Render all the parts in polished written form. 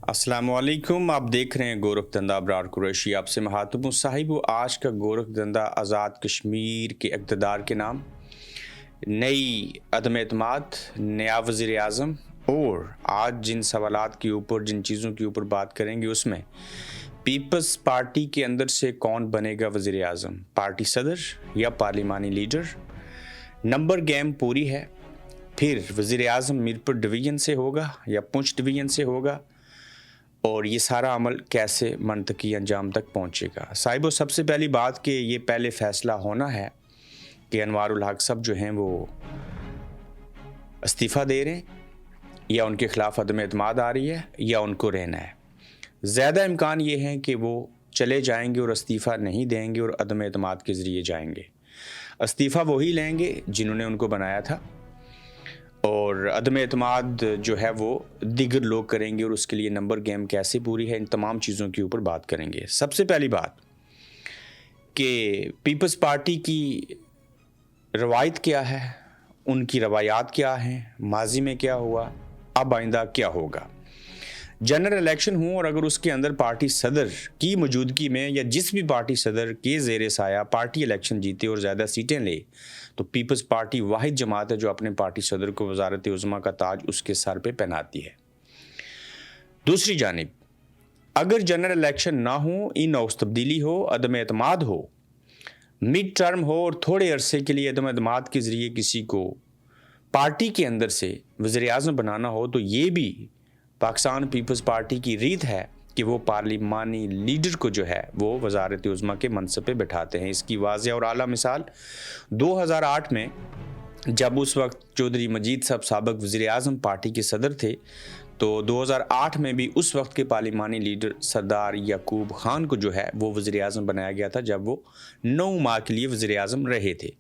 अस्सलाम वालेकुम। आप देख रहे हैं गोरख धंधा अबरार कुरैशी। आपसे महातब साहिब। आज का गोरख धंधा आज़ाद कश्मीर के इक़्तिदार के नाम, नई अदम एतमाद, नया वज़ीर आज़म, और आज जिन सवालात के ऊपर, जिन चीज़ों के ऊपर बात करेंगे उसमें पीपल्स पार्टी के अंदर से कौन बनेगा वज़ीर आज़म, पार्टी सदर या पार्लिमानी लीडर। नंबर गेम पूरी है। फिर वज़ीर आज़म मीरपुर डिवीज़न से होगा या पुंछ डिवीज़न से होगा, और ये सारा अमल कैसे मंतकी अंजाम तक पहुँचेगा। साहिबो, सबसे पहली बात कि ये पहले फ़ैसला होना है कि अनवारुल हक साहब जो हैं वो इस्तीफ़ा दे रहे हैं या उनके ख़िलाफ़ अदम एतमाद आ रही है या उनको रहना है। ज़्यादा इम्कान ये है कि वो चले जाएंगे और इस्तीफ़ा नहीं देंगे और अदम एतमाद के ज़रिए जाएंगे। इस्तीफ़ा वही लेंगे जिन्होंने उनको बनाया था, और अदम एतमाद जो है वो दीगर लोग करेंगे, और उसके लिए नंबर गेम कैसे पूरी है, इन तमाम चीज़ों के ऊपर बात करेंगे। सबसे पहली बात कि पीपल्स पार्टी की रवायत क्या है, उनकी रवायात क्या हैं, माजी में क्या हुआ, अब आइंदा क्या होगा। जनरल इलेक्शन हो और अगर उसके अंदर पार्टी सदर की मौजूदगी में या जिस भी पार्टी सदर के ज़ेर साया पार्टी इलेक्शन जीते और ज़्यादा सीटें ले, तो पीपल्स पार्टी वाहिद जमात है जो अपने पार्टी सदर को वज़ारत उज़्मा का ताज उसके सर पे पहनाती है। दूसरी जानिब अगर जनरल इलेक्शन ना हो, इन-हाउस तब्दीली हो, अदम एतमाद हो, मिड टर्म हो और थोड़े अरसे के लिए अदम एतमाद के ज़रिए किसी को पार्टी के अंदर से वज़ीर आज़म बनाना हो, तो ये भी पाकिस्तान पीपल्स पार्टी की रीत है कि वो पार्लिमानी लीडर को जो है वो वज़ारत उज़्मा के मनसब पे बैठाते हैं। इसकी वाज़ेह और आला मिसाल 2008 में जब उस वक्त चौधरी मजीद साहब साबिक़ वज़ीर आज़म पार्टी के सदर थे, तो 2008 में भी उस वक्त के पार्लिमानी लीडर सरदार याकूब खान को जो है वो वज़ीर आज़म बनाया गया था जब वो 9 माह के लिए वज़ीर आज़म रहे थे।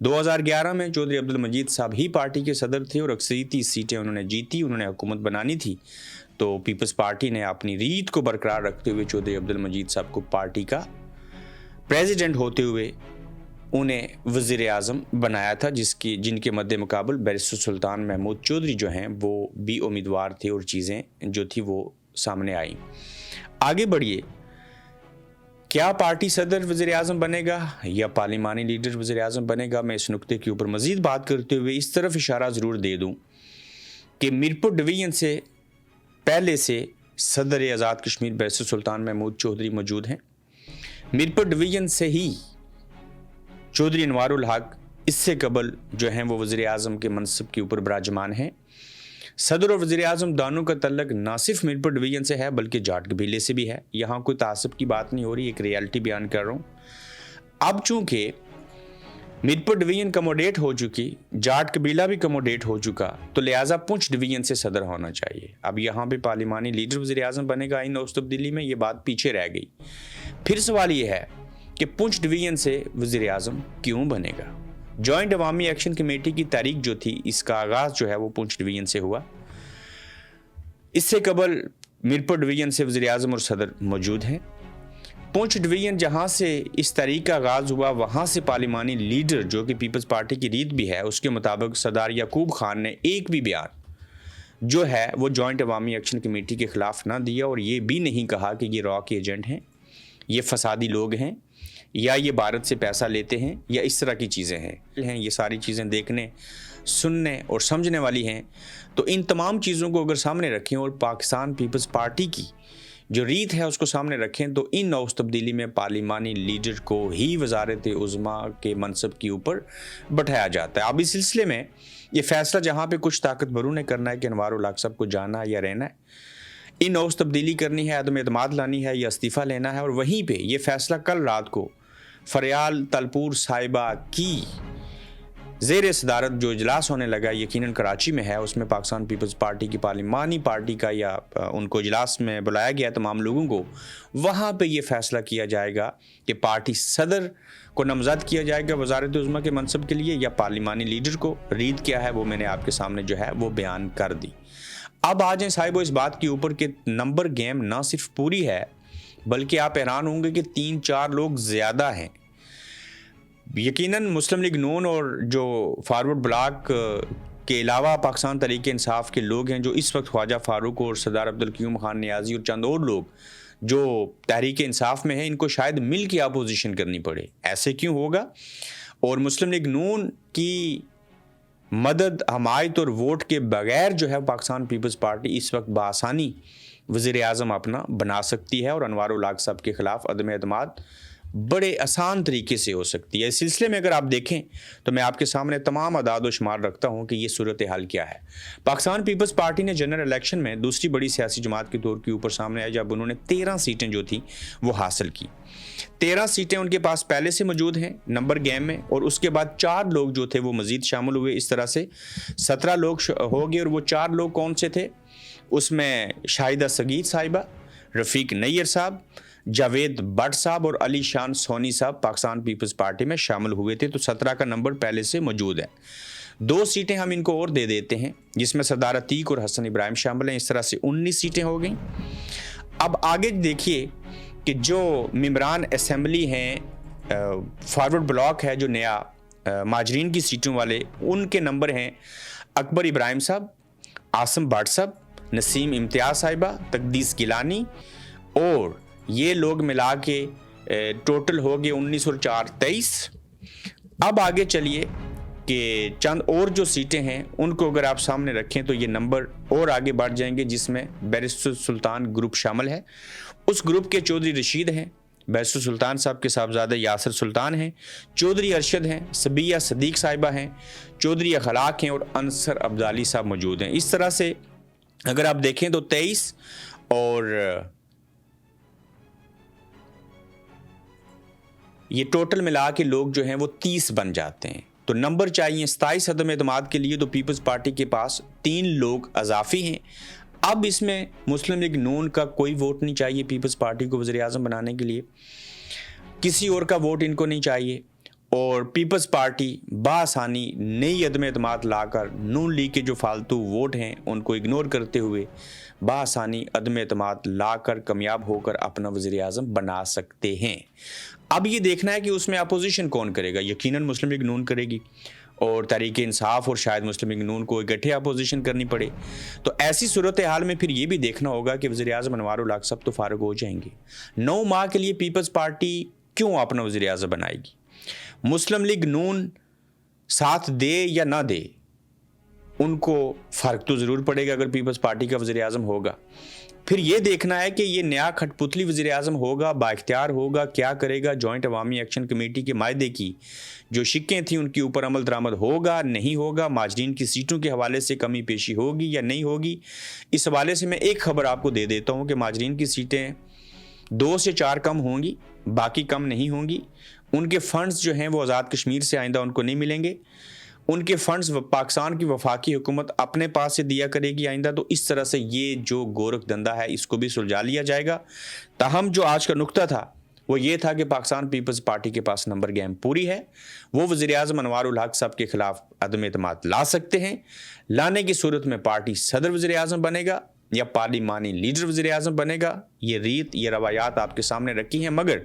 2011 में चौधरी अब्दुल मजीद साहब ही पार्टी के सदर थे और अक्सरीती सीटें उन्होंने जीती, उन्होंने हुकूमत बनानी थी, तो पीपल्स पार्टी ने अपनी रीत को बरकरार रखते हुए चौधरी अब्दुल मजीद साहब को पार्टी का प्रेसिडेंट होते हुए उन्हें वज़ीर आज़म बनाया था, जिनके मद्दे मुकाबल बैरिस्टर सुल्तान महमूद चौधरी जो हैं वो भी उम्मीदवार थे और चीज़ें जो थी वो सामने आई। आगे बढ़िए, क्या पार्टी सदर वज़ीर आज़म बनेगा या पार्लिमानी लीडर वज़ीर आज़म बनेगा। मैं इस नुक्ते के ऊपर मज़ीद बात करते हुए इस तरफ इशारा ज़रूर दे दूँ कि मीरपुर डिवीज़न से पहले से सदर आज़ाद कश्मीर बैरिस्टर सुल्तान महमूद चौधरी मौजूद हैं। मीरपुर डिवीज़न से ही चौधरी अनवारुल हक इससे कबल जो हैं वो वज़ीर आज़म के मनसब के ऊपर विराजमान हैं। सदर और वज़ीर आज़म दोनों का तल्लक ना सिर्फ मीरपुर डिवीज़न से है बल्कि जाट कबीले से भी है। यहाँ कोई तासब की बात नहीं हो रही, एक रियलिटी बयान कर रहा हूँ। अब चूँकि मीरपुर डिवीज़न कमोडेट हो चुकी, जाट कबीला भी कमोडेट हो चुका, तो लिहाजा पुंछ डिवीज़न से सदर होना चाहिए। अब यहाँ पे पार्लिमानी लीडर वज़ीर आज़म बनेगा, इन-हाउस तब्दीली में ये बात पीछे रह गई। फिर सवाल ये है कि पुंछ डिवीज़न से वज़ीर आज़म क्यों बनेगा। जॉइंट अवामी एक्शन कमेटी की तारीख जो थी, इसका आगाज़ जो है वो पुंछ डिवीज़न से हुआ। इससे कबल मीरपुर डिवीज़न से वज़ीर आज़म और सदर मौजूद हैं। पुंछ डिवीज़न जहाँ से इस तारीख का आगाज़ हुआ, वहाँ से पार्लिमानी लीडर जो कि पीपल्स पार्टी की रीत भी है, उसके मुताबिक सरदार याकूब खान ने एक भी बयान जो है वो जॉइंट अवामी एक्शन कमेटी के ख़िलाफ़ ना दिया, और ये भी नहीं कहा कि ये रॉ के एजेंट हैं, ये फसादी लोग हैं, या ये भारत से पैसा लेते हैं, या इस तरह की चीज़ें हैं। ये सारी चीज़ें देखने, सुनने और समझने वाली हैं। तो इन तमाम चीज़ों को अगर सामने रखें और पाकिस्तान पीपल्स पार्टी की जो रीत है उसको सामने रखें, तो इन-हाउस तब्दीली में पार्लिमानी लीडर को ही वज़ारत उज़्मा के मनसब के ऊपर बैठाया जाता है। अब इस सिलसिले में ये फ़ैसला जहाँ पे कुछ ताकतवरों ने करना है कि अनवारुल हक साहब को जाना या रहना है, इन-हाउस तब्दीली करनी है, अदम एतमाद लानी है या इस्तीफ़ा लेना है, और वहीं पे ये फ़ैसला कल रात को फरियाल तलपुर साहिबा की ज़ेर सदारत जो इजलास होने लगा, यकीनन कराची में है, उसमें पाकिस्तान पीपल्स पार्टी की पार्लिमानी पार्टी का या उनको इजलास में बुलाया गया तमाम लोगों को, वहाँ पे ये फ़ैसला किया जाएगा कि पार्टी सदर को नामज़द किया जाएगा वज़ारत उज़्मा के मनसब के लिए या पार्लिमानी लीडर को। रीत क्या है वो मैंने आपके सामने जो है वो बयान कर दी। अब आ जाएँ साहिबो इस बात के ऊपर कि नंबर गेम ना सिर्फ पूरी है बल्कि आप हैरान होंगे कि 3-4 लोग ज़्यादा हैं। यकीनन मुस्लिम लीग नून और जो फॉरवर्ड ब्लॉक کے علاوہ پاکستان تحریک انصاف کے لوگ ہیں جو اس وقت خواجہ فاروق اور سردار عبدالقیوم خان نیازی اور چند اور لوگ جو تحریک انصاف میں ہیں، ان کو شاید مل کے اپوزیشن کرنی پڑے. ایسے کیوں ہوگا؟ اور مسلم لیگ نون کی مدد، حمایت اور ووٹ کے بغیر جو ہے پاکستان پیپلز پارٹی اس وقت بآسانی وزیر اعظم اپنا بنا سکتی ہے، اور انوار الحق صاحب کے خلاف عدم اعتماد بڑے آسان طریقے سے ہو سکتی ہے. اس سلسلے میں اگر آپ دیکھیں تو میں آپ کے سامنے تمام اعداد و شمار رکھتا ہوں کہ یہ صورتحال کیا ہے. پاکستان پیپلز پارٹی نے جنرل الیکشن میں دوسری بڑی سیاسی جماعت کے طور کے اوپر سامنے آیا جب انہوں نے 13 سیٹیں جو تھیں وہ حاصل کی. 13 سیٹیں ان کے پاس پہلے سے موجود ہیں نمبر گیم میں، اور اس کے بعد 4 لوگ جو تھے وہ مزید شامل ہوئے. اس طرح سے 17 لوگ ہو گئے، اور وہ 4 لوگ کون سے تھے؟ اس میں شاہدہ سگید صاحبہ، رفیق نیر صاحب، جاوید بٹ صاحب اور علی شان سونی صاحب پاکستان پیپلز پارٹی میں شامل ہوئے تھے. تو 17 کا نمبر پہلے سے موجود ہے. 2 سیٹیں ہم ان کو اور دے دیتے ہیں جس میں سردار عتیق اور حسن ابراہیم شامل ہیں. اس طرح سے 19 سیٹیں ہو گئیں. اب آگے دیکھیے کہ جو ممبران اسمبلی ہیں، فارورڈ بلاک ہے جو نیا مہاجرین کی سیٹوں والے، ان کے نمبر ہیں اکبر ابراہیم صاحب، عاصم بٹ صاحب، نسیم امتیاز صاحبہ، تقدیس گیلانی، اور یہ لوگ ملا کے ٹوٹل ہو گئے 19 اور 4 23. اب آگے چلیے کہ چند اور جو سیٹیں ہیں ان کو اگر آپ سامنے رکھیں تو یہ نمبر اور آگے بڑھ جائیں گے، جس میں بیرسٹر سلطان گروپ شامل ہے. اس گروپ کے چودھری رشید ہیں، بیرسٹر سلطان صاحب کے صاحبزادہ یاسر سلطان ہیں، چودھری ارشد ہیں، صبیہ صدیق صاحبہ ہیں، چودھری اخلاق ہیں، اور انصر عبدالی صاحب موجود ہیں. اس طرح سے اگر آپ دیکھیں تو 23 اور یہ ٹوٹل ملا کے لوگ جو ہیں وہ 30 بن جاتے ہیں. تو نمبر چاہیے 27 عدم اعتماد کے لیے، تو پیپلز پارٹی کے پاس 3 لوگ اضافی ہیں. اب اس میں مسلم لیگ نون کا کوئی ووٹ نہیں چاہیے پیپلز پارٹی کو وزیر اعظم بنانے کے لیے، کسی اور کا ووٹ ان کو نہیں چاہیے، اور پیپلز پارٹی بآسانی نئی عدم اعتماد لا کر نون لیگ کے جو فالتو ووٹ ہیں ان کو اگنور کرتے ہوئے بآسانی عدم اعتماد لا کر کامیاب ہو کر اپنا وزیر اعظم بنا سکتے ہیں. اب یہ دیکھنا ہے کہ اس میں اپوزیشن کون کرے گا. یقیناً مسلم لیگ نون کرے گی، اور تحریک انصاف اور شاید مسلم لیگ نون کو اکٹھے اپوزیشن کرنی پڑے. تو ایسی صورتحال میں پھر یہ بھی دیکھنا ہوگا کہ وزیر اعظم انوار الحق صاحب تو فارغ ہو جائیں گے. 9 ماہ کے لیے پیپلز پارٹی کیوں اپنا وزیر اعظم بنائے گی؟ مسلم لیگ نون ساتھ دے یا نہ دے، ان کو فرق تو ضرور پڑے گا اگر پیپلز پارٹی کا وزیر اعظم ہوگا. پھر یہ دیکھنا ہے کہ یہ نیا کھٹ پتلی وزیر اعظم ہوگا، با اختیار ہوگا، کیا کرے گا. جوائنٹ عوامی ایکشن کمیٹی کے معاہدے کی جو شکیں تھیں ان کے اوپر عمل درآمد ہوگا نہیں ہوگا، مہاجرین کی سیٹوں کے حوالے سے کمی پیشی ہوگی یا نہیں ہوگی. اس حوالے سے میں ایک خبر آپ کو دے دیتا ہوں کہ مہاجرین کی سیٹیں 2 سے 4 کم ہوں گی، باقی کم نہیں ہوں گی. ان کے فنڈز جو ہیں وہ آزاد کشمیر سے آئندہ ان کو نہیں ملیں گے. ان کے فنڈز پاکستان کی وفاقی حکومت اپنے پاس سے دیا کرے گی آئندہ. تو اس طرح سے یہ جو گورکھ دھندا ہے اس کو بھی سلجھا لیا جائے گا. تاہم جو آج کا نقطہ تھا وہ یہ تھا کہ پاکستان پیپلز پارٹی کے پاس نمبر گیم پوری ہے. وہ وزیر اعظم انوار الحق صاحب کے خلاف عدم اعتماد لا سکتے ہیں. لانے کی صورت میں پارٹی صدر وزیر اعظم بنے گا یا پارلیمانی لیڈر وزیر اعظم بنے گا. یہ ریت، یہ روایات آپ کے سامنے رکھی ہیں، مگر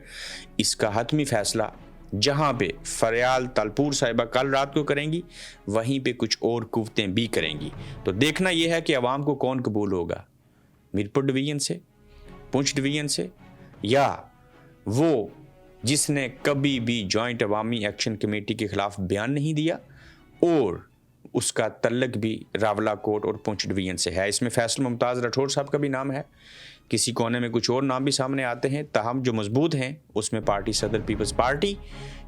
اس کا حتمی فیصلہ جہاں پہ فریال تالپور صاحبہ کل رات کو کریں گی، وہیں پہ کچھ اور قوتیں بھی کریں گی. تو دیکھنا یہ ہے کہ عوام کو کون قبول ہوگا، میرپور ڈویژن سے، پونچھ ڈویژن سے، یا وہ جس نے کبھی بھی جوائنٹ عوامی ایکشن کمیٹی کے خلاف بیان نہیں دیا اور اس کا تعلق بھی راولہ کوٹ اور پونچھ ڈویژن سے ہے. اس میں فیصل ممتاز راٹھور صاحب کا بھی نام ہے، کسی کونے میں کچھ اور نام بھی سامنے آتے ہیں. تاہم جو مضبوط ہیں اس میں پارٹی صدر پیپلز پارٹی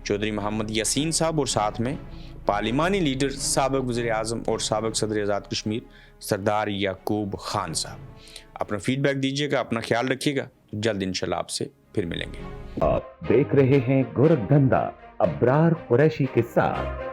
چودھری محمد یاسین صاحب، اور ساتھ میں پارلیمانی لیڈر سابق وزیر اعظم اور سابق صدر آزاد کشمیر سردار یعقوب خان صاحب. اپنا فیڈ بیک دیجیے گا، اپنا خیال رکھیے گا. جلد انشاءاللہ آپ سے پھر ملیں گے. آپ دیکھ رہے ہیں گورکھ دھندا ابرار قریشی کے ساتھ.